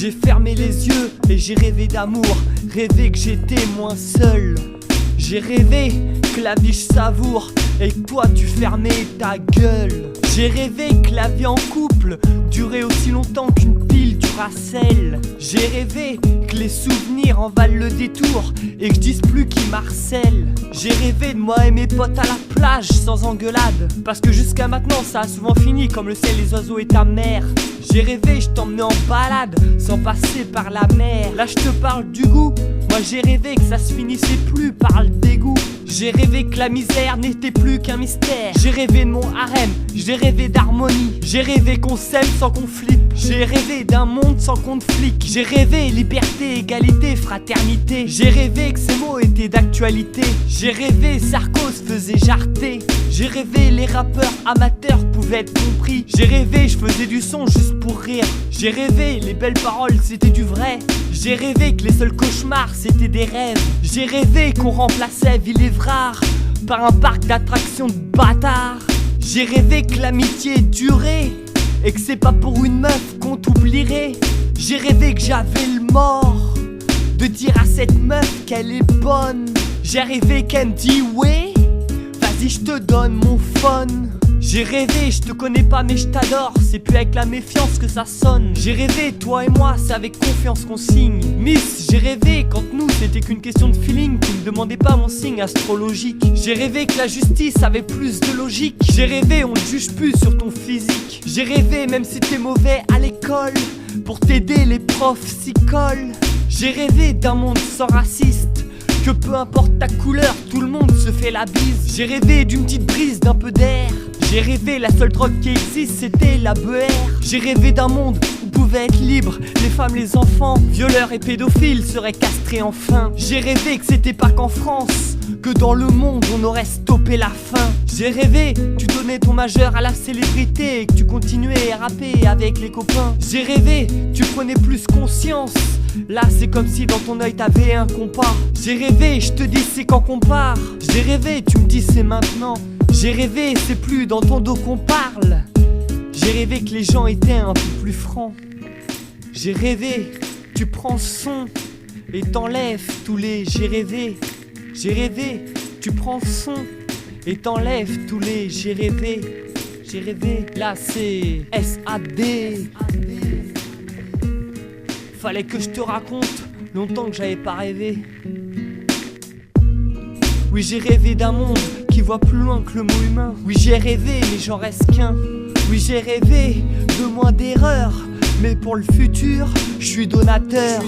J'ai fermé les yeux et j'ai rêvé d'amour, rêvé que j'étais moins seul. J'ai rêvé que la vie je savoure et que toi tu fermais ta gueule. J'ai rêvé que la vie en couple durait aussi longtemps qu'une pile Duracell. J'ai rêvé que les souvenirs en valent le détour et que je dise plus qui m'harcèle. J'ai rêvé de moi et mes potes à la plage sans engueulade, parce que jusqu'à maintenant ça a souvent fini comme le ciel, les oiseaux et ta mère. J'ai rêvé je t'emmenais en balade sans passer par la mer. Là je te parle du goût, moi j'ai rêvé que ça se finissait plus par le dégoût. J'ai rêvé que la misère n'était plus qu'un mystère. J'ai rêvé de mon harem, j'ai rêvé d'harmonie. J'ai rêvé qu'on s'aime sans qu'on flippe. J'ai rêvé d'un monde sans compte flic. J'ai rêvé liberté, égalité, fraternité. J'ai rêvé que ces mots étaient d'actualité. J'ai rêvé Sarkozy faisait jarter. J'ai rêvé les rappeurs amateurs pouvaient être compris. J'ai rêvé je faisais du son juste pour rire. J'ai rêvé les belles paroles c'était du vrai. J'ai rêvé que les seuls cauchemars c'était des rêves. J'ai rêvé qu'on remplaçait Villévrard par un parc d'attractions de bâtards. J'ai rêvé que l'amitié durait et que c'est pas pour une meuf qu'on t'oublierait. J'ai rêvé que j'avais le mort de dire à cette meuf qu'elle est bonne. J'ai rêvé qu'elle me dit ouais, vas-y je te donne mon phone. J'ai rêvé, je te connais pas mais je t'adore, c'est plus avec la méfiance que ça sonne. J'ai rêvé, toi et moi, c'est avec confiance qu'on signe. Miss, j'ai rêvé quand nous c'était qu'une question de feeling, tu me demandais pas mon signe astrologique. J'ai rêvé que la justice avait plus de logique. J'ai rêvé, on ne juge plus sur ton physique. J'ai rêvé, même si t'es mauvais à l'école, pour t'aider les profs s'y collent. J'ai rêvé d'un monde sans raciste, que peu importe ta couleur, tout le monde se fait la bise. J'ai rêvé d'une petite brise, d'un peu d'air. J'ai rêvé la seule drogue qui existe c'était la BR. J'ai rêvé d'un monde où pouvaient être libres les femmes, les enfants, violeurs et pédophiles seraient castrés enfin. J'ai rêvé que c'était pas qu'en France, que dans le monde on aurait stoppé la faim. J'ai rêvé, tu donnais ton majeur à la célébrité et que tu continuais à rapper avec les copains. J'ai rêvé, tu prenais plus conscience. Là c'est comme si dans ton œil t'avais un compas. J'ai rêvé, je te dis c'est quand qu'on part. J'ai rêvé, tu me dis c'est maintenant. J'ai rêvé, c'est plus dans ton dos qu'on parle. J'ai rêvé que les gens étaient un peu plus francs. J'ai rêvé, tu prends son et t'enlèves tous les j'ai rêvé. J'ai rêvé, tu prends son et t'enlèves tous les j'ai rêvé. J'ai rêvé, là c'est SAD. Fallait que je te raconte, longtemps que j'avais pas rêvé. Oui j'ai rêvé d'un monde qui voit plus loin que le mot humain. Oui j'ai rêvé mais j'en reste qu'un. Oui j'ai rêvé de moins d'erreurs, mais pour le futur je suis donateur.